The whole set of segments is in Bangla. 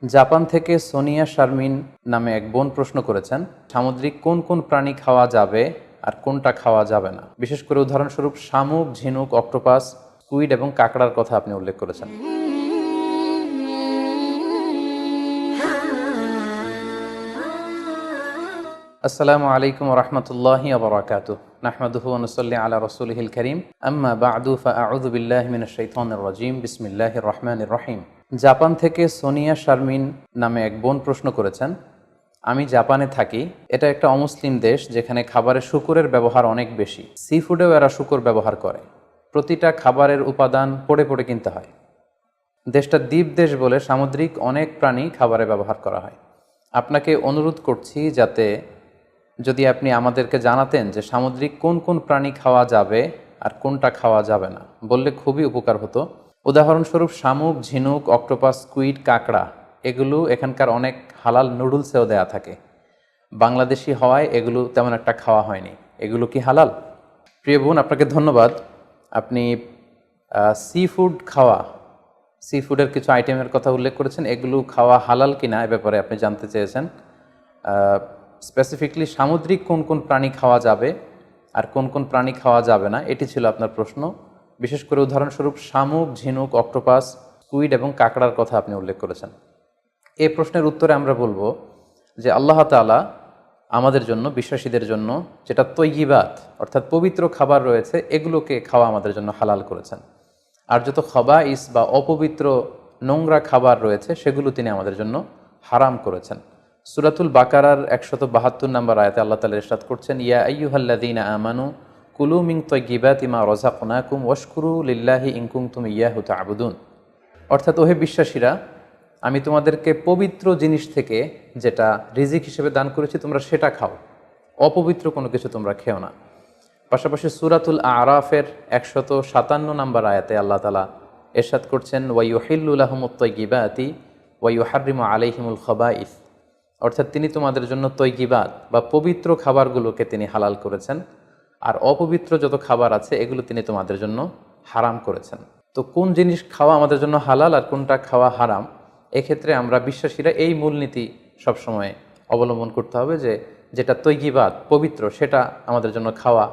জাপান থেকে সোনিয়া শারমিন নামে এক বোন প্রশ্ন করেছেন, সামুদ্রিক কোন কোন প্রাণী খাওয়া যাবে আর কোনটা খাওয়া যাবে না। বিশেষ করে উদাহরণস্বরূপ শামুক, ঝিনুক, অক্টোপাস, স্কুইড এবং কাঁকড়ার কথা আপনি উল্লেখ করেছেন। আসসালামু আলাইকুম ওয়া রাহমাতুল্লাহি ওয়া বারাকাতুহু। নাহমাদুহু ওয়া নুসাল্লি আলা রাসূলিহিল কারীম। আম্মা বা'দু ফাআউযু বিল্লাহি মিনাশ শাইতানির রাজীম। বিসমিল্লাহির রহমানির রহিম। জাপান থেকে সোনিয়া শারমিন নামে এক বোন প্রশ্ন করেছেন, আমি জাপানে থাকি। এটা একটা অমুসলিম দেশ যেখানে খাবারে শূকরের ব্যবহার অনেক বেশি। সি ফুডেও এরা শূকর ব্যবহার করে। প্রতিটা খাবারের উপাদান পড়ে পড়ে কিনতে হয়। দেশটা দ্বীপ দেশ বলে সামুদ্রিক অনেক প্রাণী খাবারে ব্যবহার করা হয়। আপনাকে অনুরোধ করছি যাতে যদি আপনি আমাদেরকে জানাতেন যে সামুদ্রিক কোন কোন প্রাণী খাওয়া যাবে আর কোনটা খাওয়া যাবে না, বললে খুবই উপকার হতো। উদাহরণস্বরূপ শামুক, ঝিনুক, অক্টোপাস, স্কুইড, কাঁকড়া এগুলো এখানকার অনেক হালাল নুডলসেও দেয়া থাকে। বাংলাদেশি হওয়ায় এগুলো তেমন একটা খাওয়া হয়নি। এগুলো কি হালাল? প্রিয় বোন, আপনাকে ধন্যবাদ। আপনি সি ফুড খাওয়া, সি ফুডের কিছু আইটেমের কথা উল্লেখ করেছেন। এগুলো খাওয়া হালাল কিনা এ ব্যাপারে আপনি জানতে চেয়েছেন। স্পেসিফিকলি সামুদ্রিক কোন কোন প্রাণী খাওয়া যাবে আর কোন কোন প্রাণী খাওয়া যাবে না, এটি ছিল আপনার প্রশ্ন। বিশেষ করে উদাহরণস্বরূপ শামুক, ঝিনুক, অক্টোপাস, স্কুইড এবং কাঁকড়ার কথা আপনি উল্লেখ করেছেন। এই প্রশ্নের উত্তরে আমরা বলবো যে আল্লাহ তাআলা আমাদের জন্য, বিশ্বাসীদের জন্য যেটা তৈয়িবাত অর্থাৎ পবিত্র খাবার রয়েছে, এগুলোকে খাওয়া আমাদের জন্য হালাল করেছেন। আর যত খাবাইস বা অপবিত্র নোংরা খাবার রয়েছে সেগুলো তিনি আমাদের জন্য হারাম করেছেন। সূরাতুল বাকারার 172 নম্বর আয়াতে আল্লাহ তাআলা ইরশাদ করছেন, ইয়া আইয়ুহাল্লাযীনা আমানু কুলু মিন তাইয়্যিবাতি মা রাযাকনাকুম ওয়াশকুরু লিল্লাহি ইন কুনতুম ইয়্যাহু তা'বুদুন। অর্থাৎ ওহে বিশ্বাসীরা, আমি তোমাদেরকে পবিত্র জিনিস থেকে যেটা রিজিক হিসেবে দান করেছি তোমরা সেটা খাও, অপবিত্র কোনো কিছু তোমরা খেও না। পাশাপাশি সূরাতুল আরাফের 157 নম্বর আয়াতে আল্লাহ তাআলা ইরশাদ করছেন, ওয়া ইউহিল্লু লাহুমুত তাইয়্যিবাতি ওয়া ইউহাররিমু আলাইহিমুল খাবাইস। অর্থাৎ তিনি তোমাদের জন্য তৈয়িবাত বা পবিত্র খাবারগুলোকে তিনি হালাল করেছেন, আর অপবিত্র যত খাবার আছে এগুলো তিনি তোমাদের জন্য হারাম করেছেন। তো কোন জিনিস খাওয়া আমাদের জন্য হালাল আর কোনটা খাওয়া হারাম, এক্ষেত্রে আমরা বিশ্বাসীরা এই মূলনীতি সবসময় অবলম্বন করতে হবে যে যেটা তৈয়িবাত পবিত্র সেটা আমাদের জন্য খাওয়া,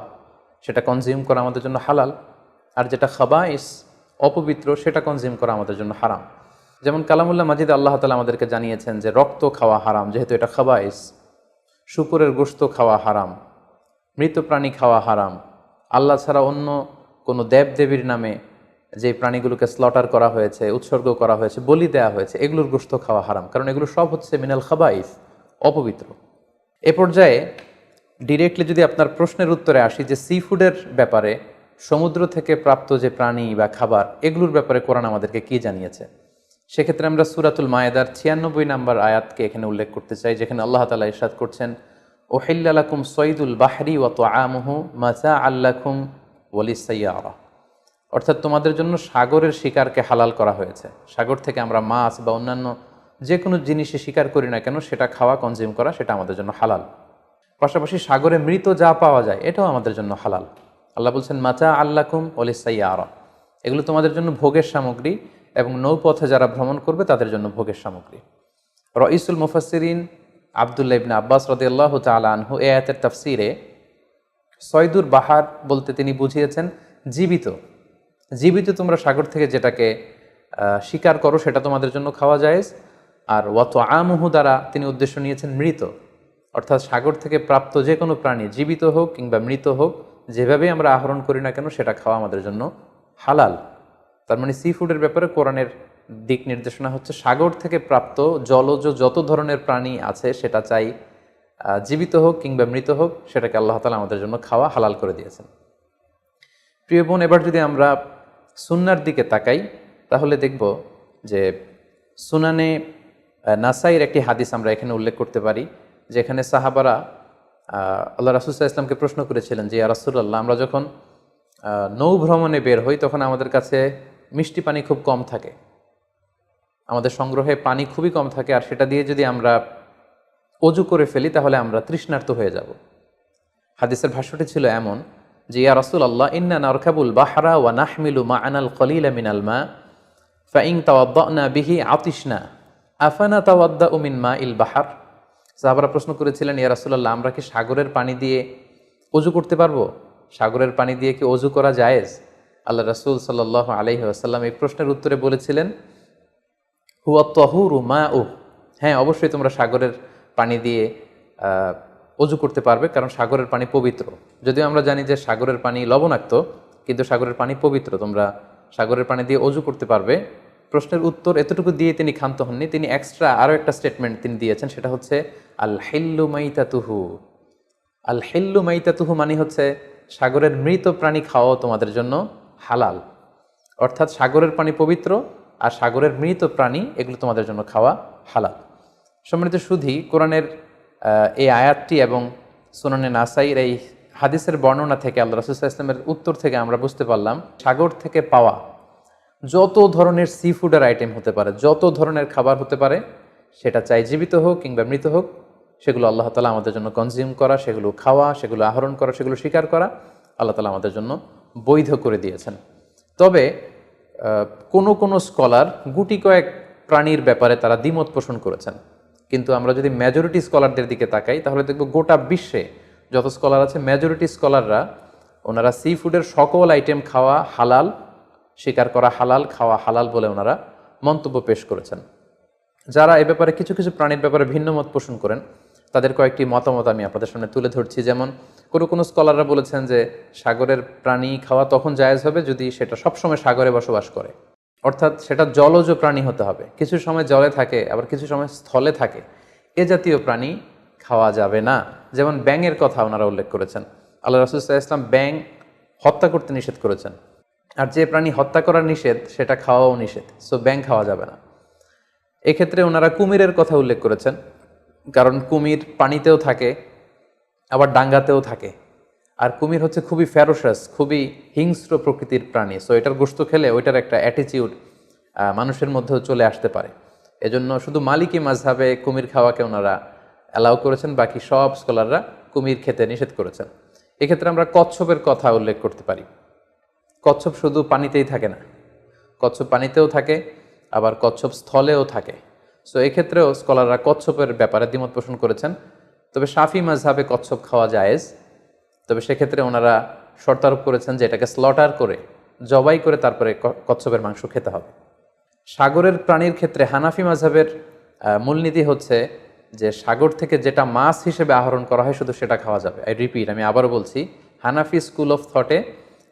সেটা কনজিউম করা আমাদের জন্য হালাল, আর যেটা খাবাইস অপবিত্র সেটা কনজিউম করা আমাদের জন্য হারাম। যেমন কালামুল্লাহ মাজিদ আল্লাহ তাআলা আমাদেরকে জানিয়েছেন যে রক্ত খাওয়া হারাম, যেহেতু এটা খাবাইস। শূকরের গোশত খাওয়া হারাম, মৃত প্রাণী খাওয়া হারাম। আল্লাহ ছাড়া অন্য কোনো দেবদেবীর নামে যে প্রাণীগুলোকে স্লটার করা হয়েছে, উৎসর্গ করা হয়েছে, বলি দেওয়া হয়েছে, এগুলোর গোশত খাওয়া হারাম, কারণ এগুলো সব হচ্ছে মিনাল খাবাইস, অপবিত্র। এ পর্যায়ে ডিরেক্টলি যদি আপনার প্রশ্নের উত্তরে আসি যে সি ফুডের ব্যাপারে, সমুদ্র থেকে প্রাপ্ত যে প্রাণী বা খাবার এগুলোর ব্যাপারে কোরআন আমাদেরকে কি জানিয়েছে, সেক্ষেত্রে আমরা সূরাতুল মায়েদার 96 নম্বর আয়াতকে এখানে উল্লেখ করতে চাই, যেখানে আল্লাহ তাআলা ইরশাদ করছেন, উহিল্লা লাকুম সয়দুল বাহরি ওয়া তুআমুহু মাতাআল লাকুম ওয়া লিস-সাইয়ারা। অর্থাৎ তোমাদের জন্য সাগরের শিকারকে হালাল করা হয়েছে। সাগর থেকে আমরা মাছ বা অন্যান্য যে কোনো জিনিসে শিকার করি না কেন সেটা খাওয়া, কনজিউম করা সেটা আমাদের জন্য হালাল। পাশাপাশি সাগরে মৃত যা পাওয়া যায় এটাও আমাদের জন্য হালাল। আল্লাহ বলছেন মাতাআল লাকুম ওয়া লিস-সাইয়ারা, এগুলো তোমাদের জন্য ভোগের সামগ্রী এবং নৌপথে যারা ভ্রমণ করবে তাদের জন্য ভোগের সামগ্রী। রাইসুল মুফাসসিরিন আব্দুল্লাহ ইবনে আব্বাস রাদিয়াল্লাহু তাআলা আনহু এই আয়াতের তাফসীরে সয়দুর বাহার বলতে তিনি বুঝিয়েছেন জীবিত। জীবিত তোমরা সাগর থেকে যেটাকে শিকার করো সেটা তোমাদের জন্য খাওয়া জায়েজ। আর ওয়া তুআমুহু দ্বারা তিনি উদ্দেশ্য নিয়েছেন মৃত, অর্থাৎ সাগর থেকে প্রাপ্ত যে কোনো প্রাণী জীবিত হোক কিংবা মৃত হোক, যেভাবে আমরা আহরণ করি না কেন সেটা খাওয়া আমাদের জন্য হালাল। তার মানে সি ফুডের ব্যাপারে কোরআনের দিক নির্দেশনা হচ্ছে সাগর থেকে প্রাপ্ত জলজ যত ধরনের প্রাণী আছে সেটা চাই জীবিত হোক কিংবা মৃত হোক, সেটাকে আল্লাহ তাআলা আমাদের জন্য খাওয়া হালাল করে দিয়েছেন। প্রিয় বোন, এবার যদি আমরা সুন্নার দিকে তাকাই তাহলে দেখব যে সুনানে নাসাইর একটি হাদিস আমরা এখানে উল্লেখ করতে পারি, যেখানে সাহাবারা আল্লাহ রাসূল সাল্লাল্লাহু আলাইহি ওয়াসাল্লামকে প্রশ্ন করেছিলেন যে ইয়া রাসূলুল্লাহ, আমরা যখন নৌ ভ্রমণে বের হই তখন আমাদের কাছে মিষ্টি পানি খুব কম থাকে, আমাদের সংগ্রহে পানি খুবই কম থাকে, আর সেটা দিয়ে যদি আমরা অজু করে ফেলি তাহলে আমরা তৃষ্ণার্ত হয়ে যাব। হাদিসের ভাষ্যটি ছিল এমন যে ইয়া রাসূলুল্লাহ, ইন্না নারকাবুল বাহরা ওয়া নাহমিলু মা'ানাল কলিলা মিনাল মা ফাইন তাওয়াদ্দানা বিহি আতিশনা আফানা তাওয়াদ্দা মিন মা ইল বাহার, সাহাবারা প্রশ্ন করেছিলেন, ইয়া রাসূলুল্লাহ, আমরা কি সাগরের পানি দিয়ে অজু করতে পারবো? সাগরের পানি দিয়ে কি অজু করা জায়েজ? আল্লাহ রাসূল সাল্লাল্লাহু আলাইহি ওয়াসাল্লাম এই প্রশ্নের উত্তরে বলেছিলেন, হুয়া তাহুরু মাউহ, হ্যাঁ অবশ্যই তোমরা সাগরের পানি দিয়ে অজু করতে পারবে, কারণ সাগরের পানি পবিত্র। যদিও আমরা জানি যে সাগরের পানি লবণাক্ত, কিন্তু সাগরের পানি পবিত্র, তোমরা সাগরের পানি দিয়ে অজু করতে পারবে। প্রশ্নের উত্তর এতটুকু দিয়ে তিনি ক্ষান্ত হননি, তিনি এক্সট্রা আরও একটা স্টেটমেন্ট তিনি দিয়েছেন, সেটা হচ্ছে আল হিল্লু মাইতাতুহু। আল হিল্লু মাইতাতুহু মানে হচ্ছে সাগরের মৃত প্রাণী খাওয়াও তোমাদের জন্য হালাল। অর্থাৎ সাগরের পানি পবিত্র আর সাগরের মৃত প্রাণী এগুলো তোমাদের জন্য খাওয়া হালাল। সম্মানিত সুধী, কোরআনের এই আয়াতটি এবং সুনানে নাসাইর এই হাদিসের বর্ণনা থেকে, আল্লাহ রাসূল সাল্লাল্লাহু আলাইহি ওয়াসাল্লামের উত্তর থেকে আমরা বুঝতে পারলাম সাগর থেকে পাওয়া যত ধরনের সি ফুডের আইটেম হতে পারে, যত ধরনের খাবার হতে পারে, সেটা চাই জীবিত হোক কিংবা মৃত হোক, সেগুলো আল্লাহ তাআলা আমাদের জন্য কনজিউম করা, সেগুলো খাওয়া, সেগুলো আহরণ করা, সেগুলো শিকার করা আল্লাহ তাআলা আমাদের জন্য বৈধ করে দিয়েছেন। তবে কোনো স্কলার গুটি কয়েক প্রাণীর ব্যাপারে তারা দ্বিমত পোষণ করেছেন, কিন্তু আমরা যদি মেজরিটি স্কলারদের দিকে তাকাই তাহলে দেখব গোটা বিশ্বে যত স্কলার আছে মেজরিটি স্কলাররা ওনারা সি ফুডের সকল আইটেম খাওয়া হালাল, শিকার করা হালাল, খাওয়া হালাল বলে ওনারা মন্তব্য পেশ করেছেন। যারা এ ব্যাপারে কিছু কিছু প্রাণীর ব্যাপারে ভিন্ন মত পোষণ করেন তাদের কয়েকটি মতামত আমি আপনাদের সামনে তুলে ধরছি। যেমন কোনো স্কলাররা বলেছেন যে সাগরের প্রাণী খাওয়া তখন জায়েজ হবে যদি সেটা সবসময় সাগরে বসবাস করে, অর্থাৎ সেটা জলজ প্রাণী হতে হবে, কিছু সময় জলে থাকে আবার কিছু সময় স্থলে থাকে, এ জাতীয় প্রাণী খাওয়া যাবে না। যেমন ব্যাঙের কথা ওনারা উল্লেখ করেছেন, আল্লাহ রাসূল সাল্লাল্লাহু আলাইহি ওয়াসাল্লাম ব্যাঙ হত্যা করতে নিষেধ করেছেন, আর যে প্রাণী হত্যা করা নিষেধ সেটা খাওয়াও নিষেধ, সো ব্যাঙ খাওয়া যাবে না। এক্ষেত্রে ওনারা কুমিরের কথা উল্লেখ করেছেন, কারণ কুমির পানিতেও থাকে আবার ডাঙ্গাতেও থাকে, আর কুমির হচ্ছে খুবই ফ্যারোসাস, খুবই হিংস্র প্রকৃতির প্রাণী, সো এটার গোশত খেলে ওইটার একটা অ্যাটিটিউড মানুষের মধ্যেও চলে আসতে পারে। এজন্য শুধু মালিকি মাযহাবে কুমির খাওয়াকে ওনারা অ্যালাউ করেছেন, বাকি সব স্কলাররা কুমির খেতে নিষেধ করেছেন। এক্ষেত্রে আমরা কচ্ছপের কথা উল্লেখ করতে পারি। কচ্ছপ শুধু পানিতেই থাকে না, কচ্ছপ পানিতেও থাকে আবার কচ্ছপ স্থলেও থাকে, সো এক্ষেত্রেও স্কলাররা কচ্ছপের ব্যাপারে দ্বিমত পোষণ করেছেন। তবে শাফি মাযহাবে কচ্ছপ খাওয়া জায়েজ, তবে সেক্ষেত্রে ওনারা শর্তারোপ করেছেন যে এটাকে স্লটার করে, জবাই করে তারপরে কচ্ছপের মাংস খেতে হবে। সাগরের প্রাণীর ক্ষেত্রে হানাফি মাযহাবের মূলনীতি হচ্ছে যে সাগর থেকে যেটা মাছ হিসেবে আহরণ করা হয় শুধু সেটা খাওয়া যাবে। আই রিপিট, আমি আবারও বলছি, হানাফি স্কুল অফ থটে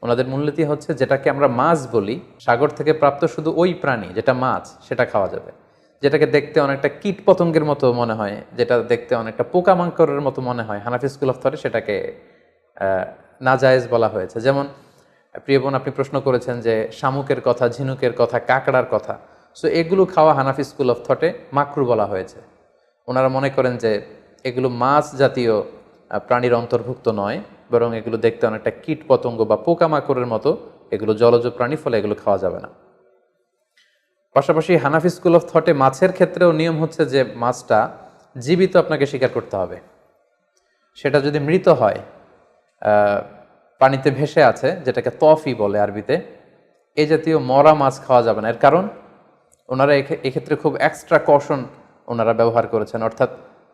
ওনাদের মূলনীতি হচ্ছে যেটাকে আমরা মাছ বলি, সাগর থেকে প্রাপ্ত শুধু ওই প্রাণী যেটা মাছ সেটা খাওয়া যাবে। যেটাকে দেখতে অনেকটা কীট পতঙ্গের মতো মনে হয়, যেটা দেখতে অনেকটা পোকামাকড়ের মতো মনে হয়, হানাফি স্কুল অফ থটে সেটাকে নাজায়েজ বলা হয়েছে। যেমন প্রিয় বোন, আপনি প্রশ্ন করেছেন যে শামুকের কথা, ঝিনুকের কথা, কাঁকড়ার কথা, সো এগুলো খাওয়া হানাফি স্কুল অফ থটে মাকরু বলা হয়েছে। ওনারা মনে করেন যে এগুলো মাছ জাতীয় প্রাণীর অন্তর্ভুক্ত নয়, বরং এগুলো দেখতে অনেকটা কীট পতঙ্গ বা পোকামাকড়ের মতো, এগুলো জলজ প্রাণী, ফলে এগুলো খাওয়া যাবে না। পাশাপাশি হানাফি স্কুল অফ থটে মাছের ক্ষেত্রেও নিয়ম হচ্ছে যে মাছটা জীবিত আপনাকে শিকার করতে হবে। সেটা যদি মৃত হয়, পানিতে ভেসে আছে, যেটাকে তফি বলে আরবিতে, এই জাতীয় মরা মাছ খাওয়া যাবে না। এর কারণ ওনারা এক্ষেত্রে খুব এক্সট্রা কশন ওনারা ব্যবহার করেছেন, অর্থাৎ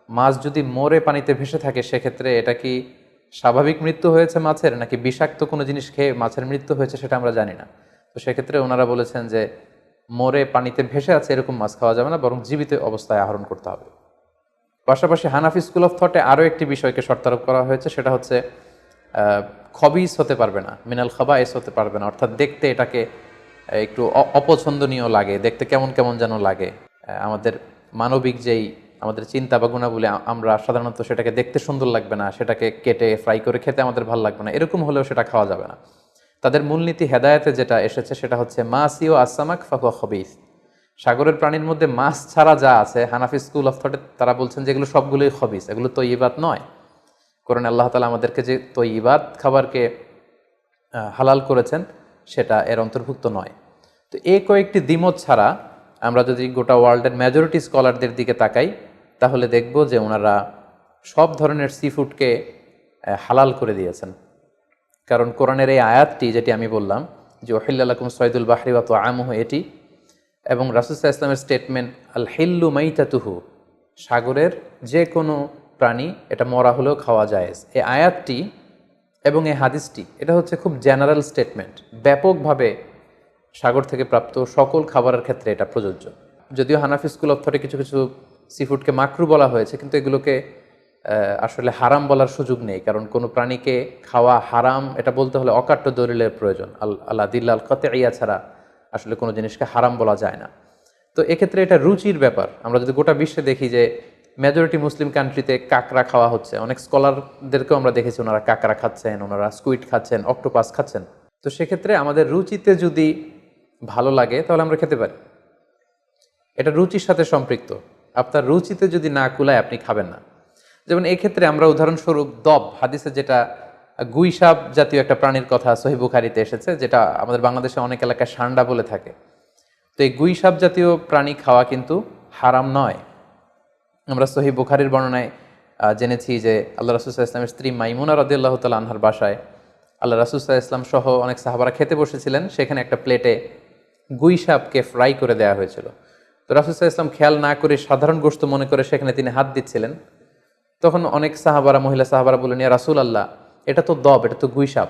মাছ যদি মরে পানিতে ভেসে থাকে সেক্ষেত্রে এটা কি স্বাভাবিক মৃত্যু হয়েছে মাছের, নাকি বিষাক্ত কোনো জিনিস খেয়ে মাছের মৃত্যু হয়েছে সেটা আমরা জানি না। তো সেক্ষেত্রে ওনারা বলেছেন যে মরে পানিতে ভেসে আছে এরকম মাছ খাওয়া যাবে না, বরং জীবিত অবস্থায় আহরণ করতে হবে। পাশাপাশি হানাফি স্কুল অফ থটে আরও একটি বিষয়কে শর্তারোপ করা হয়েছে, সেটা হচ্ছে খবিস হতে পারবে না, মিনাল খাবাইস হতে পারবে না, অর্থাৎ দেখতে এটাকে একটু অপছন্দনীয় লাগে, দেখতে কেমন কেমন যেন লাগে। আমাদের মানবিক যেই আমাদের চিন্তা বা গুণাবলী, আমরা সাধারণত সেটাকে দেখতে সুন্দর লাগবে না, সেটাকে কেটে ফ্রাই করে খেতে আমাদের ভালো লাগবে না, এরকম হলেও সেটা খাওয়া যাবে না। তাদের মূলনীতি হেদায়েতে যেটা এসেছে সেটা হচ্ছে মাসিও আসামাক ফাহুয়া খবিস, সাগরের প্রাণীর মধ্যে মাছ ছাড়া যা আছে হানাফি স্কুল অফ থটে তারা বলছেন যে এগুলো সবগুলোই খবিস, এগুলো তৈয়িবাত নয়। কোরআনে আল্লাহ তাআলা আমাদেরকে যে তৈয়িবাত খাবারকে হালাল করেছেন সেটা এর অন্তর্ভুক্ত নয়। তো এই কয়েকটি দ্বিমত ছাড়া আমরা যদি গোটা ওয়ার্ল্ডের মেজরিটি স্কলারদের দিকে তাকাই তাহলে দেখব যে ওনারা সব ধরনের সি ফুডকে হালাল করে দিয়েছেন। কারণ কোরআনের এই আয়াতটি যেটি আমি বললাম যে ওহিল্লা লাকুম সয়দুল বাহরি ওয়া তুআমুহু, এটি এবং রাসূল সাল্লাল্লাহু আলাইহি ওয়াসাল্লামের স্টেটমেন্ট আল হিল্লু মাইতাতুহু, সাগরের যে কোনো প্রাণী এটা মরা হলেও খাওয়া জায়েজ, এই আয়াতটি এবং এই হাদিসটি এটা হচ্ছে খুব জেনারেল স্টেটমেন্ট, ব্যাপকভাবে সাগর থেকে প্রাপ্ত সকল খাবারের ক্ষেত্রে এটা প্রযোজ্য। যদিও হানাফি স্কুল অফ থটে কিছু কিছু সিফুডকে মাকরু বলা হয়েছে, কিন্তু এগুলোকে আসলে হারাম বলার সুযোগ নেই, কারণ কোনো প্রাণীকে খাওয়া হারাম এটা বলতে হলে অকাট্য দলিলের প্রয়োজন। আল্লাহ দিল্লাল কাতঈয়া ছাড়া আসলে কোনো জিনিসকে হারাম বলা যায় না। তো এক্ষেত্রে এটা রুচির ব্যাপার। আমরা যদি গোটা বিশ্বে দেখি যে মেজরিটি মুসলিম কান্ট্রিতে কাঁকড়া খাওয়া হচ্ছে, অনেক স্কলারদেরকেও আমরা দেখেছি ওনারা কাঁকড়া খাচ্ছেন, ওনারা স্কুইড খাচ্ছেন, অক্টোপাস খাচ্ছেন। তো সেক্ষেত্রে আমাদের রুচিতে যদি ভালো লাগে তাহলে আমরা খেতে পারি, এটা রুচির সাথে সম্পৃক্ত। আপনার রুচিতে যদি না কুলায় আপনি খাবেন না। যেমন এই ক্ষেত্রে আমরা উদাহরণস্বরূপ দব, হাদিসে যেটা গুইসাপ জাতীয় একটা প্রাণীর কথা সহিহ বুখারীতে এসেছে, যেটা আমাদের বাংলাদেশে অনেক এলাকায় সান্ডা বলে থাকে। তো এই গুইসাপ জাতীয় প্রাণী খাওয়া কিন্তু হারাম নয়। আমরা সহিহ বুখারীর বর্ণনায় জেনেছি যে আল্লাহ রাসূল সাল্লাল্লাহু আলাইহি ওয়াসাল্লামের স্ত্রী মাইমুনা রাদিয়াল্লাহু তাআলা আনহার বাসায় আল্লাহ রাসূল সাল্লাল্লাহু আলাইহি ওয়াসাল্লাম সহ অনেক সাহাবারা খেতে বসেছিলেন। সেখানে একটা প্লেটে গুইসাপকে ফ্রাই করে দেওয়া হয়েছিল। তো রাসূল সাল্লাল্লাহু আলাইহি ওয়াসাল্লাম খেয়াল না করে সাধারণ গোশত মনে করে সেখানে তিনি হাত দিচ্ছিলেন। তখন অনেক সাহাবারা, মহিলা সাহাবারা বললেন, ইয়া রাসূলুল্লাহ, এটা তো দব, এটা তো গুইসাপ।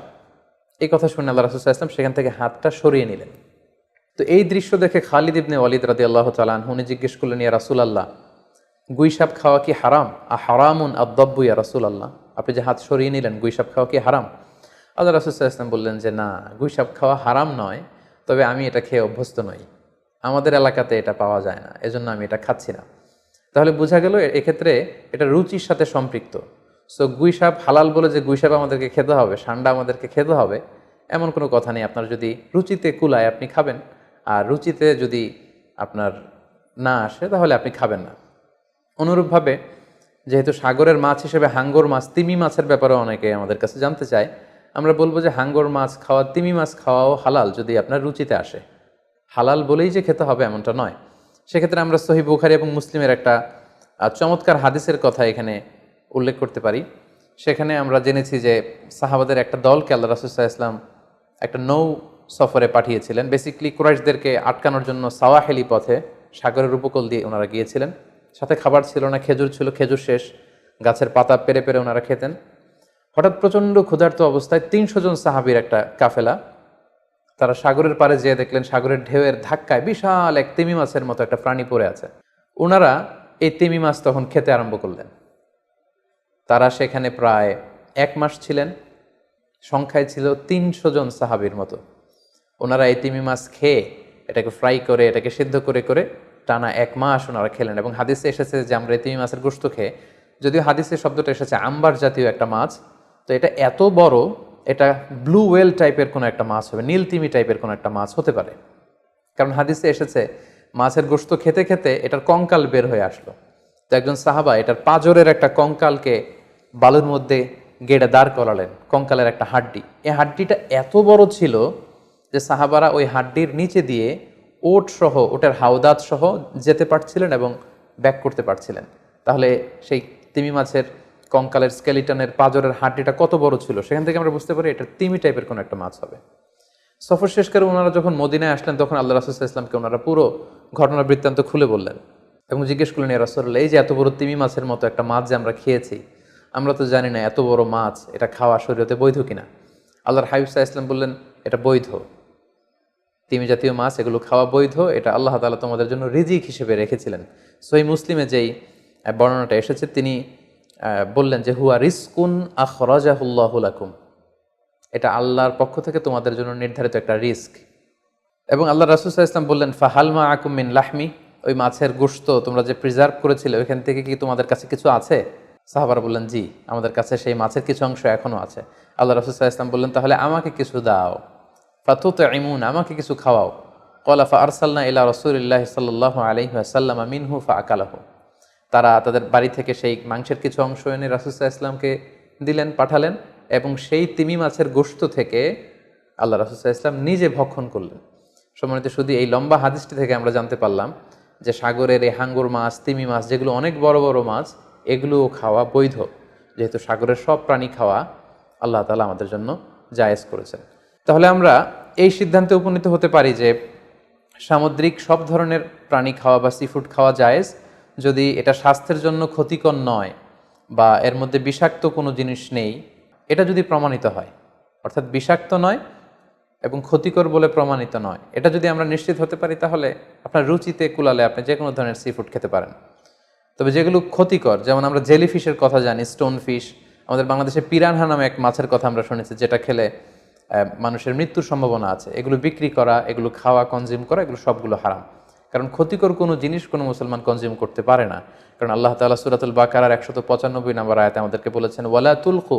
এই কথা শুনে আল্লাহ রাসূল সাল্লাল্লাহু আলাইহি ওয়াসাল্লাম সেখান থেকে হাতটা সরিয়ে নিলেন। তো এই দৃশ্য দেখে খালিদ ইবনে ওয়ালিদ রাদিয়াল্লাহু তাআলা আনহু উনি জিজ্ঞেস করলেন, ইয়া রাসূলুল্লাহ, গুইসাপ খাওয়া কি হারাম? হারামুন আদ-দাব্বু ইয়া রাসূলুল্লাহ, আপনি যে হাত সরিয়ে নিলেন, গুইসাপ খাওয়া কি হারাম? আল্লাহ রাসূল সাল্লাল্লাহু আলাইহি ওয়াসাল্লাম বললেন যে না, গুইসাপ খাওয়া হারাম নয়, তবে আমি এটা খেয়ে অভ্যস্ত নই, আমাদের এলাকাতে এটা পাওয়া যায় না, এজন্য আমি এটা খাচ্ছি না। তাহলে বোঝা গেল এক্ষেত্রে এটা রুচির সাথে সম্পৃক্ত। সো গুইসাপ হালাল বলে যে গুইসাপ আমাদেরকে খেতে হবে, সান্ডা আমাদেরকে খেতে হবে, এমন কোনো কথা নেই। আপনার যদি রুচিতে কুলায় আপনি খাবেন, আর রুচিতে যদি আপনার না আসে তাহলে আপনি খাবেন না। অনুরূপভাবে যেহেতু সাগরের মাছ হিসেবে হাঙ্গর মাছ, তিমি মাছের ব্যাপারে অনেকে আমাদের কাছে জানতে চায়, আমরা বলবো যে হাঙ্গর মাছ খাওয়া, তিমি মাছ খাওয়াও হালাল যদি আপনার রুচিতে আসে। হালাল বলেই যে খেতে হবে এমনটা নয়। সেক্ষেত্রে আমরা সহিহ বুখারী এবং মুসলিমের একটা চমৎকার হাদিসের কথা এখানে উল্লেখ করতে পারি। সেখানে আমরা জেনেছি যে সাহাবাদের একটা দলকে আল্লাহ রাসূল সাল্লাল্লাহু আলাইহি ওয়াসাল্লাম একটা নৌ সফরে পাঠিয়েছিলেন। বেসিক্যালি কুরাইশদেরকে আটকানোর জন্য সাওয়াহেলি পথে সাগরের উপকূল দিয়ে ওনারা গিয়েছিলেন। সাথে খাবার ছিল না, খেজুর ছিল, খেজুর শেষ, গাছের পাতা পেরে পেরে ওনারা খেতেন। হঠাৎ প্রচণ্ড ক্ষুধার্ত অবস্থায় ৩০০ জন সাহাবীর একটা কাফেলা, তারা সাগরের পাড়ে যেয়ে দেখলেন সাগরের ঢেউয়ের ধাক্কায় বিশাল এক তিমি মাছের মতো একটা প্রাণী পড়ে আছে। ওনারা এই তিমি মাছ তখন খেতে আরম্ভ করলেন। তারা সেখানে প্রায় 1 মাস ছিলেন, সংখ্যায় ছিল ৩০০ জন সাহাবীর মতো। ওনারা এই তিমি মাছ খেয়ে এটাকে ফ্রাই করে, এটাকে সিদ্ধ করে করে টানা 1 মাস ওনারা খেলেন। এবং হাদিসে এসেছে যে আমরা এই তিমি মাছের গোশত খেয়ে, যদিও হাদিসের শব্দটা এসেছে আম্বার জাতীয় একটা মাছ, তো এটা এত বড়, এটা ব্লু ওয়েল টাইপের কোনো একটা মাছ হবে, নীল তিমি টাইপের কোনো একটা মাছ হতে পারে। কারণ হাদিসে এসেছে মাছের গোশত খেতে খেতে এটার কঙ্কাল বের হয়ে আসলো। তো একজন সাহাবা এটার পাঁজরের একটা কঙ্কালকে বালুর মধ্যে গেড়ে দাঁড় করালেন, কঙ্কালের একটা হাড্ডি। এই হাড্ডিটা এত বড় ছিল যে সাহাবারা ওই হাড্ডির নিচে দিয়ে ওট সহ, ওটার হাওদাত সহ যেতে পারছিলেন এবং ব্যাক করতে পারছিলেন। তাহলে সেই তিমি মাছের কঙ্কালের স্কেলিটনের পাঁজরের হাড্ডিটা কত বড় ছিল, সেখান থেকে আমরা বুঝতে পারি এটা তিমি টাইপের কোনো একটা মাছ হবে। সফর শেষ করে ওনারা যখন মদিনায় আসলেন তখন আল্লাহ রাসূল সাল্লাল্লাহু আলাইহি ওয়াসাল্লামকে ওনারা পুরো ঘটনা বৃত্তান্ত খুলে বললেন এবং জিজ্ঞেস করলেন, ইয়া রাসূলুল্লাহ, এই যে এত বড় তিমি মাছের মতো একটা মাছ যে আমরা খেয়েছি, আমরা তো জানি না এত বড় মাছ এটা খাওয়া শরীয়তে বৈধ কিনা। আল্লাহর হাবিব সাল্লাল্লাহু আলাইহি ওয়াসাল্লাম বললেন, এটা বৈধ, তিমি জাতীয় মাছ এগুলো খাওয়া বৈধ, এটা আল্লাহ তাআলা তোমাদের জন্য রিজিক হিসেবে রেখেছিলেন। সহিহ মুসলিমে যেই বর্ণনাটা এসেছে তিনি বললেন যে হুয়া রিজকুন আখরাজাহুল্লাহু লাকুম, এটা আল্লাহর পক্ষ থেকে তোমাদের জন্য নির্ধারিত একটা রিস্ক। এবং আল্লাহ রাসূল সাল্লাল্লাহু আলাইহি ওয়াসাল্লাম বললেন, ফাহাল মাআকুম মিন লাহমি, ওই মাছের গোশত তোমরা যে প্রিজার্ভ করেছিলে ওইখান থেকে কি তোমাদের কাছে কিছু আছে? সাহাবারা বললেন, জি, আমাদের কাছে সেই মাছের কিছু অংশ এখনো আছে। আল্লাহ রাসূল সাল্লাল্লাহু আলাইহি ওয়াসাল্লাম বললেন, তাহলে আমাকে কিছু দাও, ফাতুতঈমুন, আমাকে কিছু খাওয়াও। ক্বালা ফাআরসালনা ইলা রাসূলিল্লাহি সাল্লাল্লাহু আলাইহি ওয়াসাল্লাম মিনহু ফাআকালাহু, তারা তাদের বাড়ি থেকে সেই মাংসের কিছু অংশ এনে রাসূল সাল্লাল্লাহু আলাইহি ওয়াসাল্লামকে দিলেন, পাঠালেন, এবং সেই তিমি মাছের গোশত থেকে আল্লাহ রাসূল সাল্লাল্লাহু আলাইহি ওয়াসাল্লাম নিজে ভক্ষণ করলেন। সম্মানিত, শুধু এই লম্বা হাদিসটি থেকে আমরা জানতে পারলাম যে সাগরের এই হাঙ্গর মাছ, তিমি মাছ, যেগুলো অনেক বড় বড় মাছ, এগুলোও খাওয়া বৈধ, যেহেতু সাগরের সব প্রাণী খাওয়া আল্লাহ তাআলা আমাদের জন্য জায়েজ করেছেন। তাহলে আমরা এই সিদ্ধান্তে উপনীত হতে পারি যে সামুদ্রিক সব ধরনের প্রাণী খাওয়া বা সি ফুড খাওয়া জায়েজ, যদি এটা স্বাস্থ্যের জন্য ক্ষতিকর নয় বা এর মধ্যে বিষাক্ত কোনো জিনিস নেই, এটা যদি প্রমাণিত হয়, অর্থাৎ বিষাক্ত নয় এবং ক্ষতিকর বলে প্রমাণিত নয়, এটা যদি আমরা নিশ্চিত হতে পারি, তাহলে আপনার রুচিতে কুলালে আপনি যে কোনো ধরনের সি ফুড খেতে পারেন। তবে যেগুলো ক্ষতিকর, যেমন আমরা জেলিফিশের কথা জানি, স্টোন ফিশ, আমাদের বাংলাদেশে পিরানহা নামে এক মাছের কথা আমরা শুনেছি, যেটা খেলে মানুষের মৃত্যুর সম্ভাবনা আছে, এগুলো বিক্রি করা, এগুলো খাওয়া, কনজিউম করা, এগুলো সবগুলো হারাম। কারণ ক্ষতিকর কোনো জিনিস কোনো মুসলমান কনজিউম করতে পারে না। কারণ আল্লাহ তাআলা সূরাতুল বাকারার 195 নম্বর আয়াতে আমাদেরকে বলেছেন, ওয়ালা তুলকু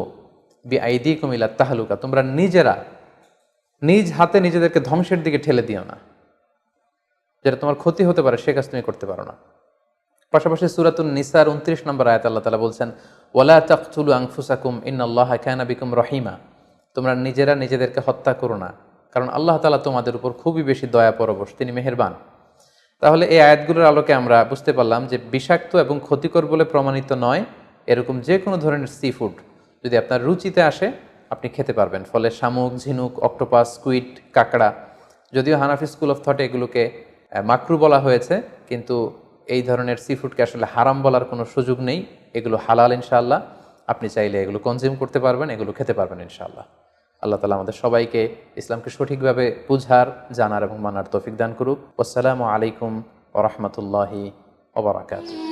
বিআইদিকুম ইলা তাহলুকা, তোমরা নিজেরা নিজ হাতে নিজেদেরকে ধ্বংসের দিকে ঠেলে দিও না, যেটা তোমার ক্ষতি হতে পারে সে কাজ তুমি করতে পারো না। পাশাপাশি সূরাতুন নিসার 29 নম্বর আয়াতে আল্লাহ তাআলা বলছেন, ওয়ালা তাকতুলু আনফুসাকুম ইন্নাল্লাহা কানা বিকুম রহিমা, তোমরা নিজেরা নিজেদেরকে হত্যা করো না, কারণ আল্লাহ তাআলা তোমাদের উপর খুবই বেশি দয়া পরবশ, তিনি মেহেরবান। তাহলে এই আয়াতগুলোর আলোকে আমরা বুঝতে পারলাম যে বিষাক্ত এবং ক্ষতিকর বলে প্রমাণিত নয় এরকম যে কোনো ধরনের সি ফুড যদি আপনার রুচিতে আসে, আপনি খেতে পারবেন। ফলে শামুক, ঝিনুক, অক্টোপাস, স্কুইড, কাঁকড়া, যদিও হানাফি স্কুল অফ থটে এগুলোকে মাকরু বলা হয়েছে, কিন্তু এই ধরনের সি ফুডকে আসলে হারাম বলার কোনো সুযোগ নেই, এগুলো হালাল ইনশাআল্লাহ। আপনি চাইলে এগুলো কনজিউম করতে পারবেন, এগুলো খেতে পারবেন ইনশাআল্লাহ। আল্লাহ তাআলা আমাদের সবাইকে ইসলামকে সঠিকভাবে বুঝার, জানার এবং মানার তৌফিক দান করুক। আসসালামু আলাইকুম ওয়া রাহমাতুল্লাহি ওয়া বারাকাতুহু।